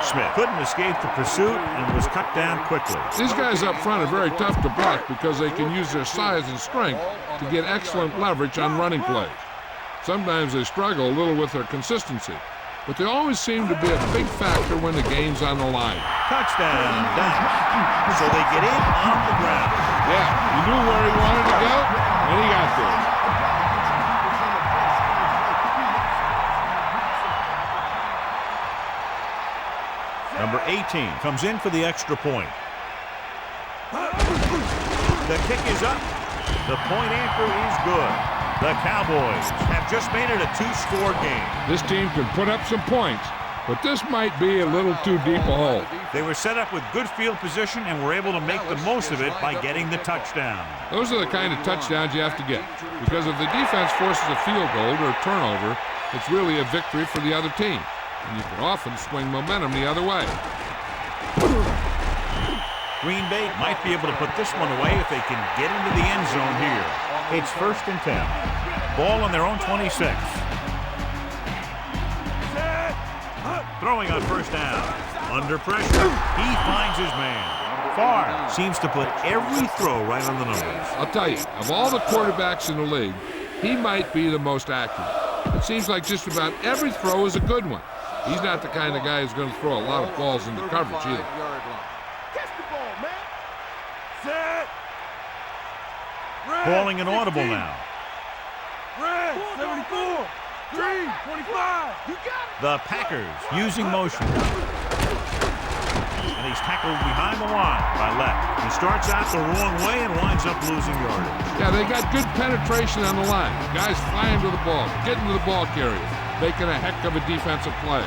Smith couldn't escape the pursuit and was cut down quickly. These guys up front are very tough to block because they can use their size and strength to get excellent leverage on running plays. Sometimes they struggle a little with their consistency, but they always seem to be a big factor when the game's on the line. Touchdown, dash. So they get in on the ground. Yeah, he knew where he wanted to go, and he got there. Number 18 comes in for the extra point. The kick is up. The point anchor is good. The Cowboys have just made it a 2-score game. This team can put up some points, but this might be a little too deep a hole. They were set up with good field position and were able to make the most of it by getting the touchdown. Those are the kind of touchdowns you have to get, because if the defense forces a field goal or a turnover, it's really a victory for the other team, and you can often swing momentum the other way. Green Bay might be able to put this one away if they can get into the end zone here. It's 1st and 10. Ball on their own 26. Throwing on 1st down. Under pressure, he finds his man. Favre seems to put every throw right on the numbers. I'll tell you, of all the quarterbacks in the league, he might be the most accurate. It seems like just about every throw is a good one. He's not the kind of guy who's going to throw a lot of balls into coverage either. Calling an audible now. Red, 74, 3, 25. You got it. The Packers using motion. And he's tackled behind the line by left. He starts out the wrong way and winds up losing yardage. Yeah, they got good penetration on the line. Guys flying to the ball, getting to the ball carrier, making a heck of a defensive play.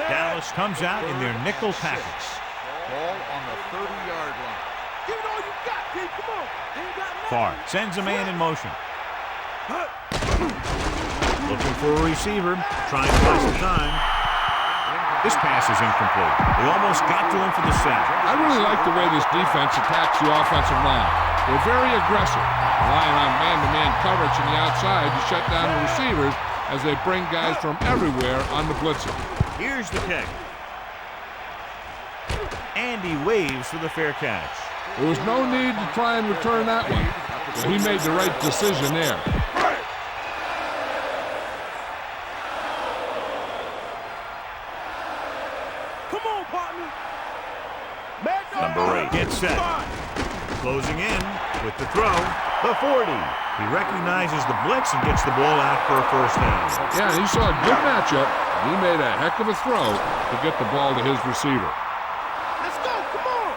Dallas comes out in their nickel package. Ball on the 30-yard line. Give it all you got, kid. Come on. Ain't got nothing. Favre sends a man in motion. Looking for a receiver, trying to buy some time. This pass is incomplete. They almost got to him for the sack. I really like the way this defense attacks the offensive line. They're very aggressive, relying on man-to-man coverage on the outside to shut down the receivers as they bring guys from everywhere on the blitzing. Here's the kick. And he waves for the fair catch. There was no need to try and return that one. So he made the right decision there. Come on, partner. Number 8 gets set. Closing in with the throw. The 40. He recognizes the blitz and gets the ball out for a 1st down. Yeah, he saw a good matchup. He made a heck of a throw to get the ball to his receiver. Let's go. Come on.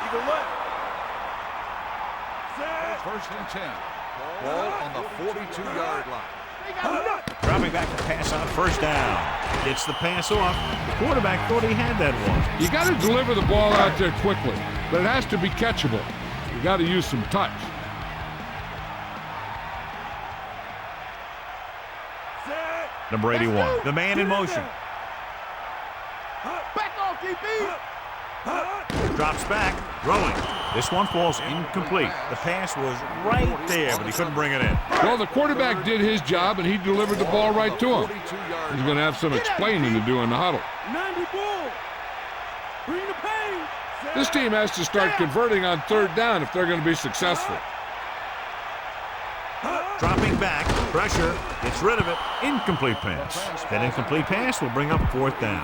Eagle left. 1st and 10. Ball on the 42-yard line. Dropping back to pass on 1st down. Gets the pass off. The quarterback thought he had that one. You got to deliver the ball out there quickly, but it has to be catchable. You got to use some touch. Number 81, the man in motion. Back off, DB. Drops back, throwing. This one falls incomplete. The pass was right there, but he couldn't bring it in. Well, the quarterback did his job, and he delivered the ball right to him. He's going to have some explaining to do in the huddle. 90 ball. Bring the pain. This team has to start converting on 3rd down if they're going to be successful. Dropping back, pressure, gets rid of it. Incomplete pass. That incomplete pass will bring up 4th down.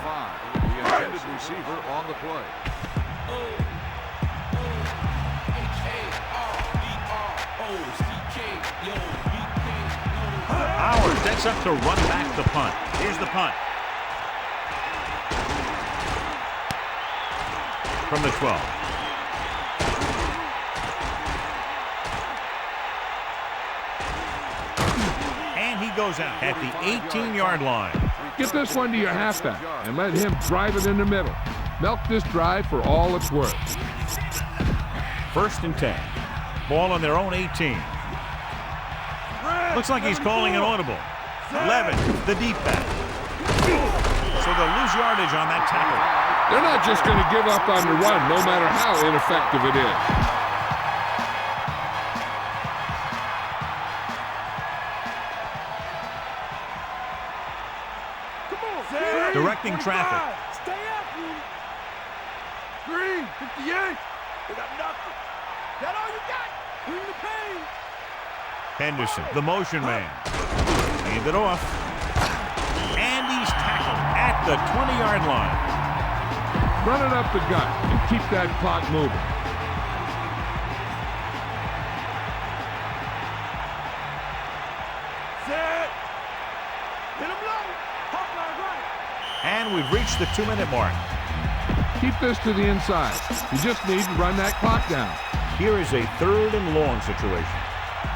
The intended receiver on the play. Howard sets up to run back the punt. Here's the punt. From the 12. And he goes out at the 18-yard line. Get this one to your halfback and let him drive it in the middle. Milk this drive for all it's worth. 1st and 10. Ball on their own 18. Looks like he's calling an audible. 11, the deep back. So they'll lose yardage on that tackle. They're not just going to give up on the run, no matter how ineffective it is. Directing traffic. Stay after him. 358. They got nothing. That all you got? Bring the pain. Henderson, the motion man. Hand it off. And he's tackled at the 20-yard line. Run it up the gut and keep that clock moving. Set. Hit him low. Hawk line right. And we've reached the 2-minute mark. Keep this to the inside. You just need to run that clock down. Here is a 3rd and long situation.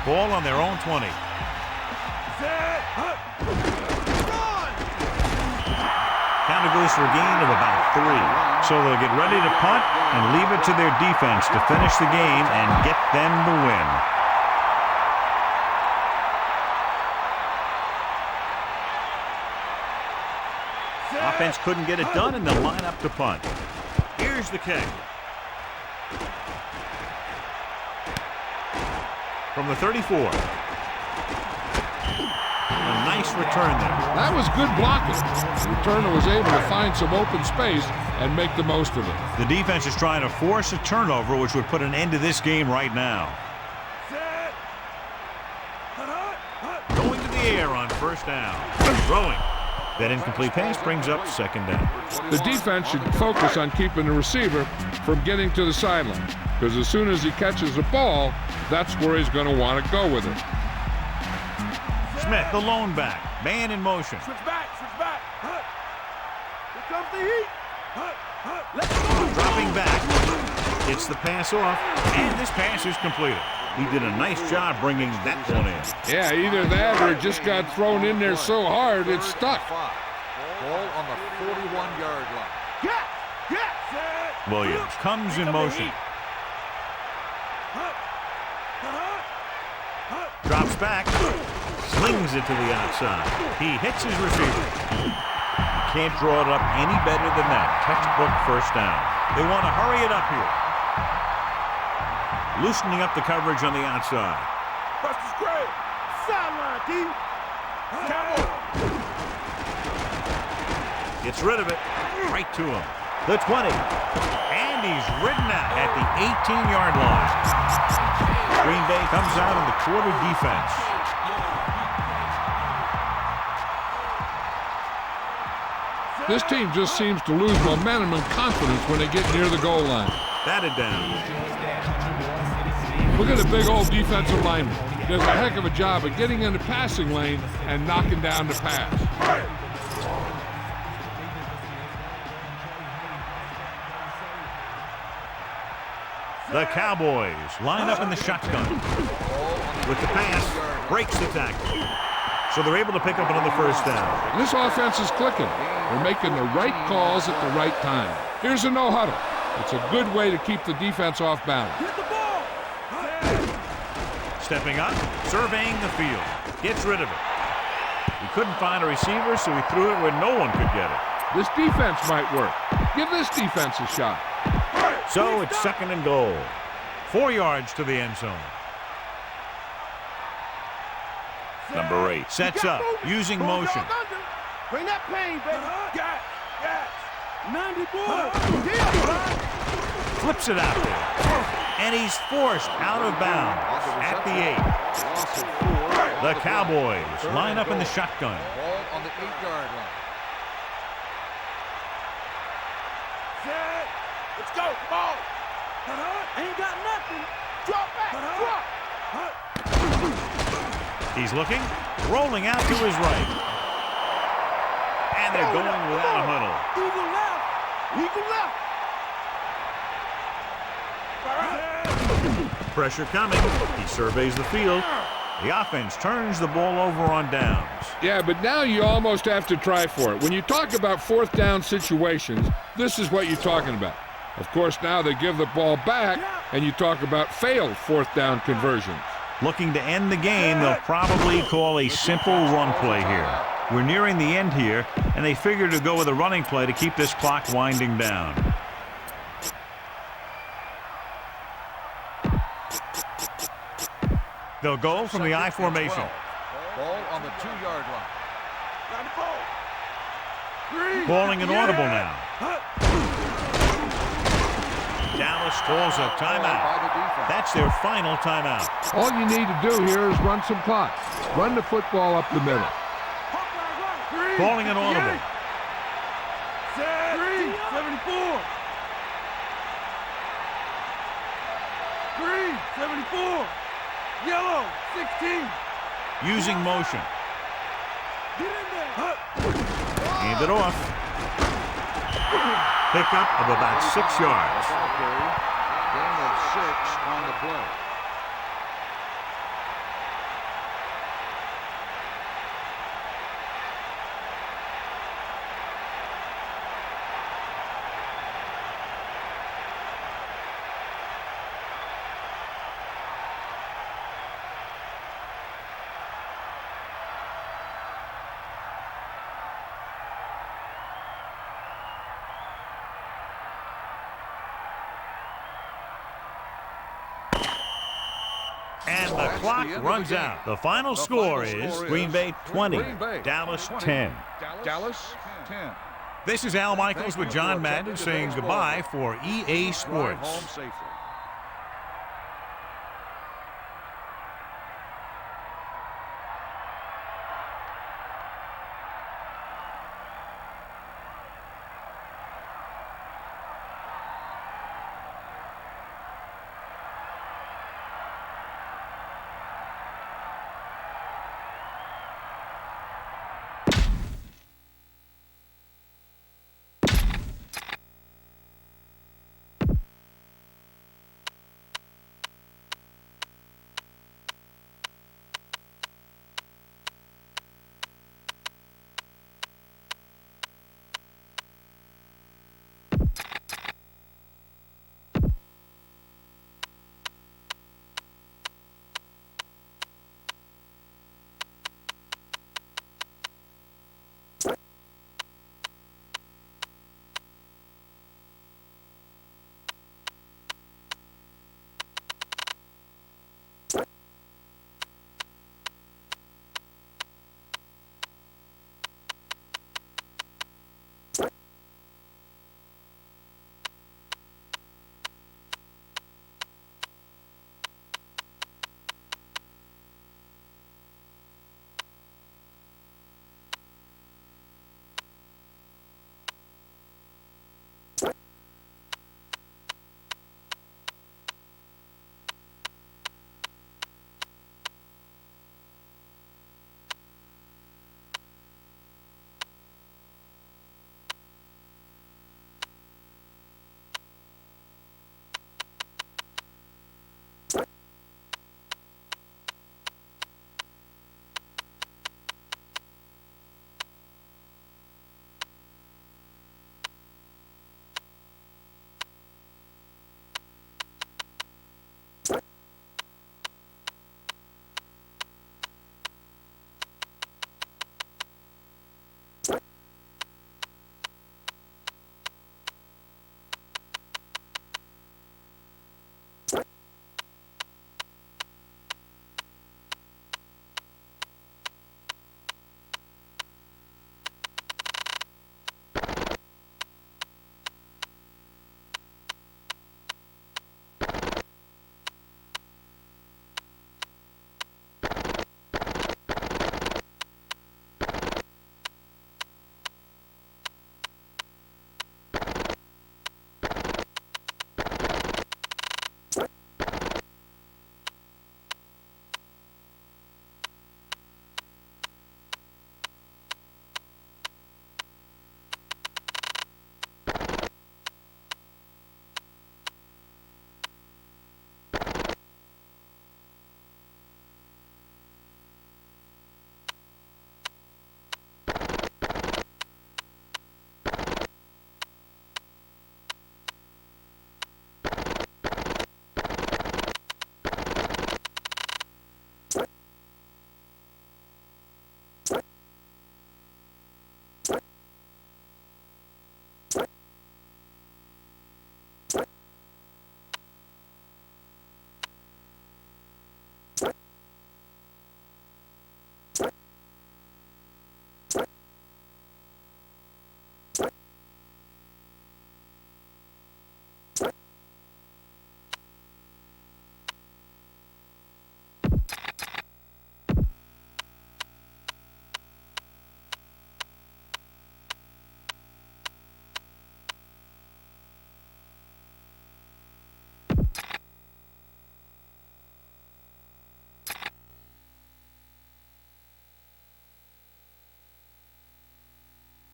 Ball on their own 20. Counter goes for a gain of about 3. So they'll get ready to punt and leave it to their defense to finish the game and get them the win. Offense couldn't get it done, and they'll line up to punt. Here's the kick. From the 34. A nice return there. That was good blocking. The returner was able to find some open space and make the most of it. The defense is trying to force a turnover, which would put an end to this game right now. Going to the air on 1st down. Throwing. That incomplete pass brings up 2nd down. The defense should focus on keeping the receiver from getting to the sideline, because as soon as he catches the ball, that's where he's going to want to go with it. Smith, the lone back. Man in motion. Switch back. Here comes the heat. Let's go. Dropping back. Gets the pass off, and this pass is completed. He did a nice job bringing that one in. Yeah, either that or it just got thrown in there so hard it stuck. Ball on the 41-yard line. Williams comes in motion. Drops back. Slings it to the outside. He hits his receiver. Can't draw it up any better than that. Textbook 1st down. They want to hurry it up here. Loosening up the coverage on the outside. Buster's great. Sideline, D. Cowboys. Gets rid of it. Right to him. The 20. And he's ridden out at the 18-yard line. Green Bay comes out in the quarter defense. This team just seems to lose momentum and confidence when they get near the goal line. Batted down. Look at the big old defensive lineman. He does a heck of a job of getting in the passing lane and knocking down the pass. The Cowboys line up in the shotgun. With the pass, breaks the tackle. So they're able to pick up another 1st down. This offense is clicking. They're making the right calls at the right time. Here's a no huddle. It's a good way to keep the defense off balance. Stepping up, surveying the field. Gets rid of it. He couldn't find a receiver, so he threw it where no one could get it. This defense might work. Give this defense a shot. So it's 2nd and goal. 4 yards to the end zone. Number 8 sets up, using motion. Bring that pain, baby. Gas. 90 Flips it out there. And he's forced out of bounds at the 8. The Cowboys line up in the shotgun. Ball on the 8-yard line. Set. Let's go. Come on. Ain't got nothing. Drop back. He's looking, rolling out to his right. And they're going without a huddle. Eagle left. Pressure coming. He surveys the field. The offense turns the ball over on downs. Yeah, but now you almost have to try for it. When you talk about 4th down situations, this is what you're talking about. Of course, now they give the ball back, and you talk about failed 4th down conversions. Looking to end the game, they'll probably call a simple run play here. We're nearing the end here, and they figure to go with a running play to keep this clock winding down. They'll go from the I formation. Ball on the 2-yard line. Calling an audible now. Dallas calls a timeout. That's their final timeout. All you need to do here is run some clock. Run the football up the middle. Calling an audible. 74. 74. Yellow, 16. Using motion. Get in there. Hand it off. Pickup of about 6 yards. Gain of 6 on the play. And the clock runs out. The final score is Green Bay 20, Dallas 10. Dallas 10. This is Al Michaels with John Madden saying goodbye for EA Sports. Home safely.